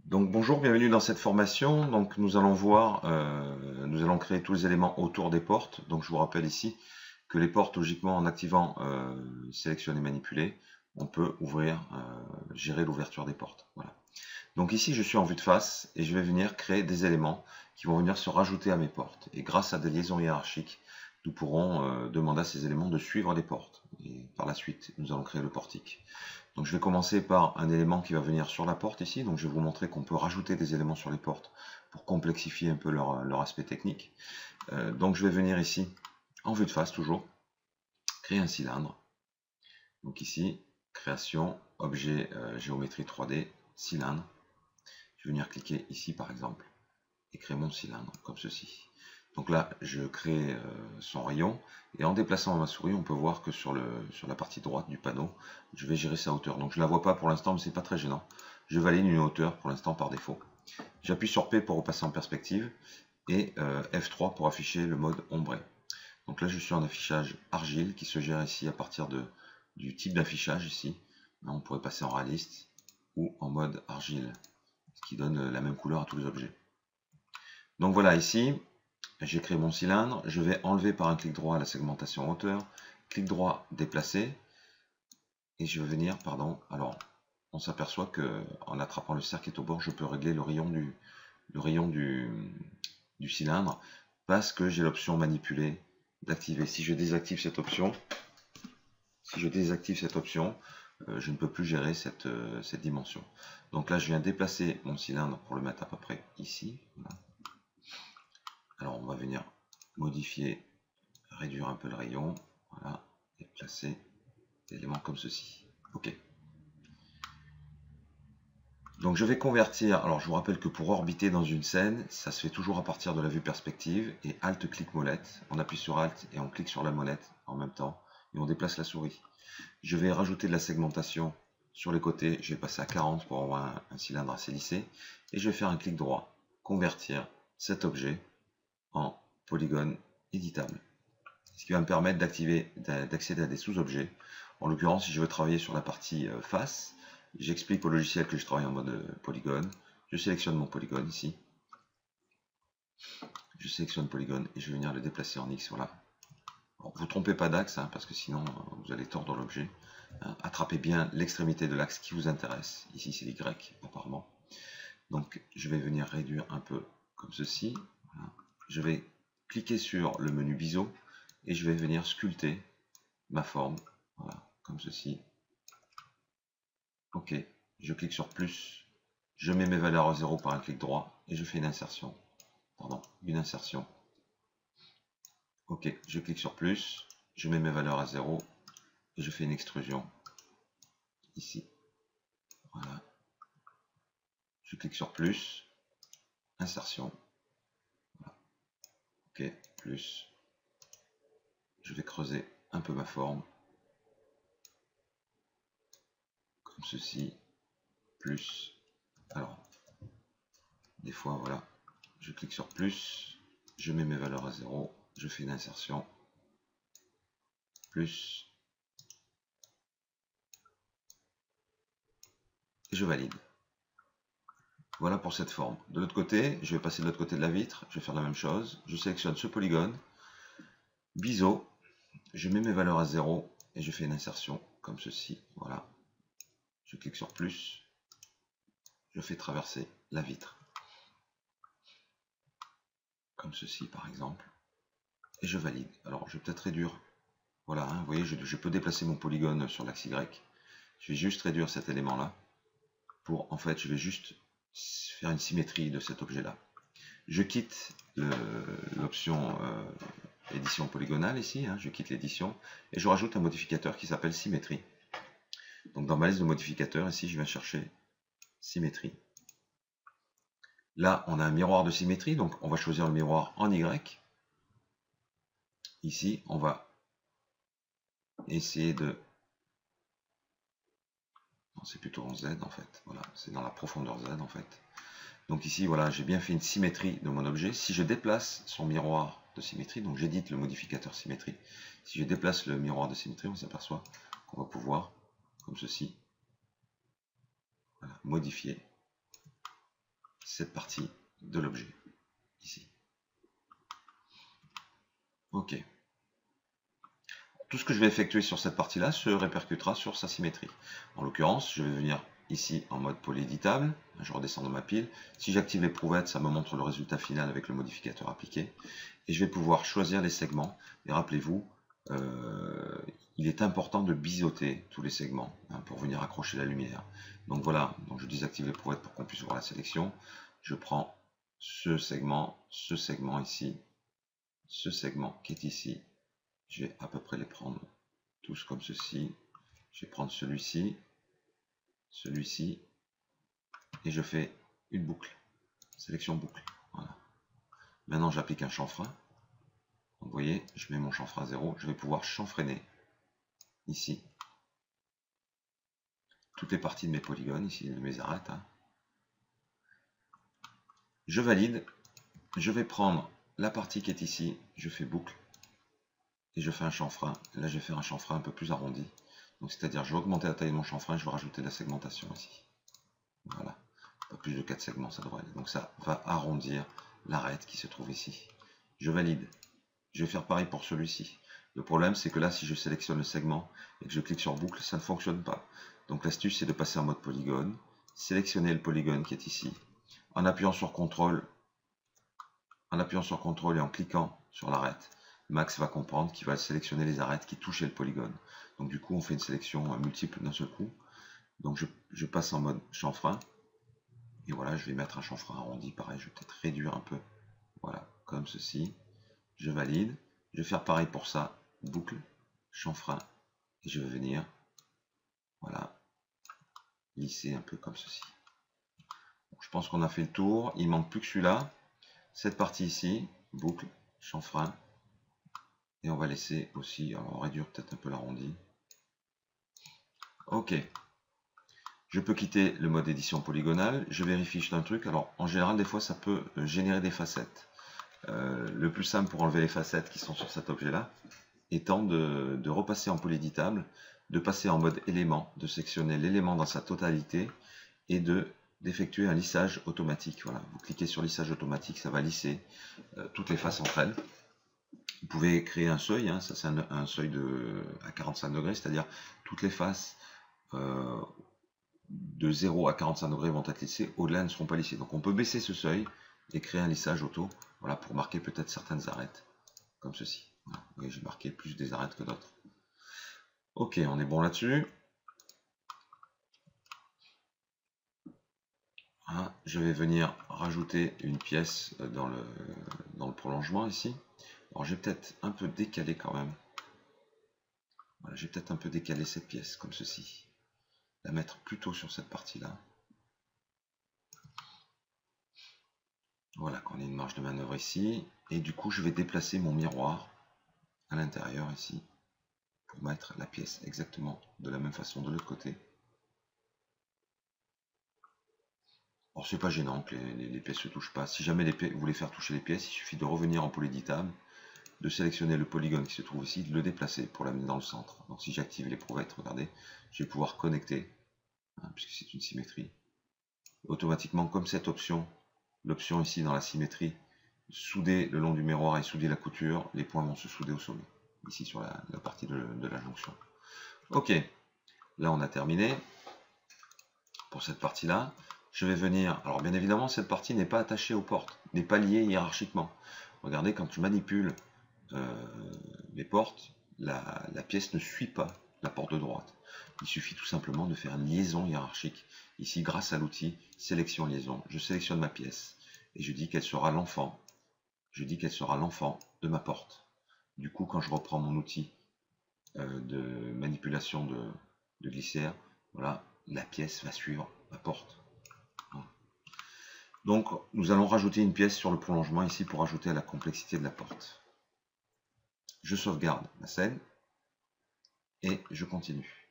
Donc bonjour, bienvenue dans cette formation. Donc nous allons voir, nous allons créer tous les éléments autour des portes. Donc je vous rappelle ici que les portes, logiquement en activant sélectionner manipuler, on peut ouvrir, gérer l'ouverture des portes. Voilà. Donc ici je suis en vue de face et je vais venir créer des éléments qui vont venir se rajouter à mes portes. Et grâce à des liaisons hiérarchiques, nous pourrons demander à ces éléments de suivre les portes. Et par la suite, nous allons créer le portique. Donc je vais commencer par un élément qui va venir sur la porte ici. Donc je vais vous montrer qu'on peut rajouter des éléments sur les portes pour complexifier un peu leur aspect technique. Donc je vais venir ici, en vue de face toujours, créer un cylindre. Donc ici, création, objet, géométrie 3D, cylindre. Je vais venir cliquer ici par exemple et créer mon cylindre comme ceci. Donc là, je crée son rayon et en déplaçant ma souris, on peut voir que sur la partie droite du panneau, je vais gérer sa hauteur. Donc je ne la vois pas pour l'instant, mais c'est pas très gênant. Je valide une hauteur pour l'instant par défaut. J'appuie sur P pour repasser en perspective et F3 pour afficher le mode ombré. Donc là, je suis en affichage argile qui se gère ici à partir du type d'affichage ici. Là, on pourrait passer en réaliste ou en mode argile, ce qui donne la même couleur à tous les objets. Donc voilà, ici, j'ai créé mon cylindre. Je vais enlever par un clic droit la segmentation hauteur. Clic droit, déplacer. Et je vais venir, pardon, alors, on s'aperçoit qu'en attrapant le cercle qui est au bord, je peux régler le rayon du cylindre parce que j'ai l'option manipuler d'activer. Si je désactive cette option, je ne peux plus gérer cette dimension. Donc là, je viens déplacer mon cylindre pour le mettre à peu près ici. Voilà. Alors, on va venir modifier, réduire un peu le rayon. Voilà, et placer l'élément comme ceci. OK. Donc je vais convertir, alors je vous rappelle que pour orbiter dans une scène, ça se fait toujours à partir de la vue perspective, et Alt clic molette, on appuie sur Alt et on clique sur la molette en même temps, et on déplace la souris. Je vais rajouter de la segmentation sur les côtés, je vais passer à 40 pour avoir un cylindre assez lissé, et je vais faire un clic droit, convertir cet objet en polygone éditable. Ce qui va me permettre d'accéder à des sous-objets. En l'occurrence, si je veux travailler sur la partie face, j'explique au logiciel que je travaille en mode polygone. Je sélectionne mon polygone ici. Je sélectionne polygone et je vais venir le déplacer en X. Voilà. Vous ne trompez pas d'axe, hein, parce que sinon vous allez tordre l'objet. Attrapez bien l'extrémité de l'axe qui vous intéresse. Ici, c'est l'Y, apparemment. Donc, je vais venir réduire un peu comme ceci. Voilà. Je vais cliquer sur le menu biseau et je vais venir sculpter ma forme, voilà, comme ceci. OK, je clique sur plus, je mets mes valeurs à 0 par un clic droit et je fais une insertion. Pardon, une insertion. OK, je clique sur plus, je mets mes valeurs à 0 et je fais une extrusion ici. Voilà. Je clique sur plus, insertion. Voilà. OK, plus. Je vais creuser un peu ma forme. Comme ceci. Plus. Alors, des fois, voilà. Je clique sur plus, je mets mes valeurs à 0, je fais une insertion. Plus. Et je valide. Voilà pour cette forme. De l'autre côté, je vais passer de l'autre côté de la vitre, je vais faire la même chose. Je sélectionne ce polygone, biseau, je mets mes valeurs à 0 et je fais une insertion comme ceci. Voilà. Je clique sur plus, je fais traverser la vitre. Comme ceci par exemple. Et je valide. Alors je vais peut-être réduire. Voilà, hein, vous voyez, je peux déplacer mon polygone sur l'axe Y. Je vais juste réduire cet élément-là. Pour, en fait, je vais juste faire une symétrie de cet objet-là. Je quitte l'option édition polygonale ici, hein, je quitte l'édition, et je rajoute un modificateur qui s'appelle symétrie. Donc dans ma liste de modificateurs, ici, je viens chercher symétrie. Là, on a un miroir de symétrie, donc on va choisir le miroir en Y. Ici, on va essayer de... C'est plutôt en Z en fait, voilà, c'est dans la profondeur Z en fait. Donc ici, voilà, j'ai bien fait une symétrie de mon objet. Si je déplace son miroir de symétrie, donc j'édite le modificateur symétrie, si je déplace le miroir de symétrie, on s'aperçoit qu'on va pouvoir, comme ceci, voilà, modifier cette partie de l'objet, ici. Ok. Tout ce que je vais effectuer sur cette partie-là se répercutera sur sa symétrie. En l'occurrence, je vais venir ici en mode polyéditable, je redescends dans ma pile. Si j'active l'éprouvette, ça me montre le résultat final avec le modificateur appliqué. Et je vais pouvoir choisir les segments. Et rappelez-vous, il est important de biseauter tous les segments pour venir accrocher la lumière. Donc voilà, donc je désactive l'éprouvette pour qu'on puisse voir la sélection. Je prends ce segment ici, ce segment qui est ici. Je vais à peu près les prendre tous comme ceci. Je vais prendre celui-ci, celui-ci, et je fais une boucle, sélection boucle. Voilà. Maintenant j'applique un chanfrein. Donc, vous voyez, je mets mon chanfrein à 0, je vais pouvoir chanfreiner ici toutes les parties de mes polygones, ici de mes arêtes. Je valide, je vais prendre la partie qui est ici, je fais boucle, et je fais un chanfrein. Là je vais faire un chanfrein un peu plus arrondi. Donc c'est-à-dire je vais augmenter la taille de mon chanfrein, je vais rajouter de la segmentation ici. Voilà, pas plus de 4 segments ça devrait aller. Donc ça va arrondir l'arête qui se trouve ici. Je valide. Je vais faire pareil pour celui-ci. Le problème c'est que là si je sélectionne le segment et que je clique sur boucle, ça ne fonctionne pas. Donc l'astuce c'est de passer en mode polygone, sélectionner le polygone qui est ici, en appuyant sur CTRL, et en cliquant sur l'arête, Max va comprendre qu'il va sélectionner les arêtes qui touchaient le polygone. Donc du coup on fait une sélection multiple d'un seul coup. Donc je passe en mode chanfrein. Et voilà, je vais mettre un chanfrein arrondi. Pareil, je vais peut-être réduire un peu. Voilà, comme ceci. Je valide. Je vais faire pareil pour ça. Boucle, chanfrein. Et je vais venir, voilà, lisser un peu comme ceci. Donc, je pense qu'on a fait le tour. Il manque plus que celui-là. Cette partie ici, boucle, chanfrein. Et on va laisser aussi, alors on réduire peut-être un peu l'arrondi. Ok. Je peux quitter le mode édition polygonale. Je vérifie juste un truc. Alors, en général, des fois, ça peut générer des facettes. Le plus simple pour enlever les facettes qui sont sur cet objet-là, étant de repasser en polyéditable, de passer en mode élément, de sectionner l'élément dans sa totalité et d'effectuer un lissage automatique. Voilà. Vous cliquez sur lissage automatique, ça va lisser toutes les faces entre elles. Vous pouvez créer un seuil, hein, ça c'est un seuil à 45 degrés, c'est-à-dire toutes les faces de 0 à 45 degrés vont être lissées, au-delà ne seront pas lissées. Donc on peut baisser ce seuil et créer un lissage auto, voilà, pour marquer peut-être certaines arêtes, comme ceci. Voilà. Vous voyez, j'ai marqué plus des arêtes que d'autres. Ok, on est bon là-dessus. Voilà, je vais venir rajouter une pièce dans le prolongement ici. Alors j'ai peut-être un peu décalé quand même. Voilà, j'ai peut-être un peu décalé cette pièce, comme ceci. La mettre plutôt sur cette partie-là. Voilà, qu'on ait une marge de manœuvre ici. Et du coup, je vais déplacer mon miroir à l'intérieur ici pour mettre la pièce exactement de la même façon de l'autre côté. Alors, c'est pas gênant que les pièces ne se touchent pas. Si jamais vous voulez faire toucher les pièces, il suffit de revenir en polyéditable, de sélectionner le polygone qui se trouve ici, de le déplacer pour l'amener dans le centre. Donc, si j'active l'éprouvette, regardez, je vais pouvoir connecter, hein, puisque c'est une symétrie. Automatiquement, comme cette option, l'option ici dans la symétrie, souder le long du miroir et souder la couture, les points vont se souder au sommet, ici sur la partie de la jonction. Ok, là on a terminé pour cette partie-là. Je vais venir, alors bien évidemment cette partie n'est pas attachée aux portes, n'est pas liée hiérarchiquement. Regardez, quand je manipule les portes, la pièce ne suit pas la porte de droite. Il suffit tout simplement de faire une liaison hiérarchique. Ici, grâce à l'outil sélection liaison, je sélectionne ma pièce et je dis qu'elle sera l'enfant. Je dis qu'elle sera l'enfant de ma porte. Du coup, quand je reprends mon outil de manipulation de glissière, voilà, la pièce va suivre ma porte. Voilà. Donc, nous allons rajouter une pièce sur le prolongement ici pour ajouter à la complexité de la porte. Je sauvegarde ma scène et je continue.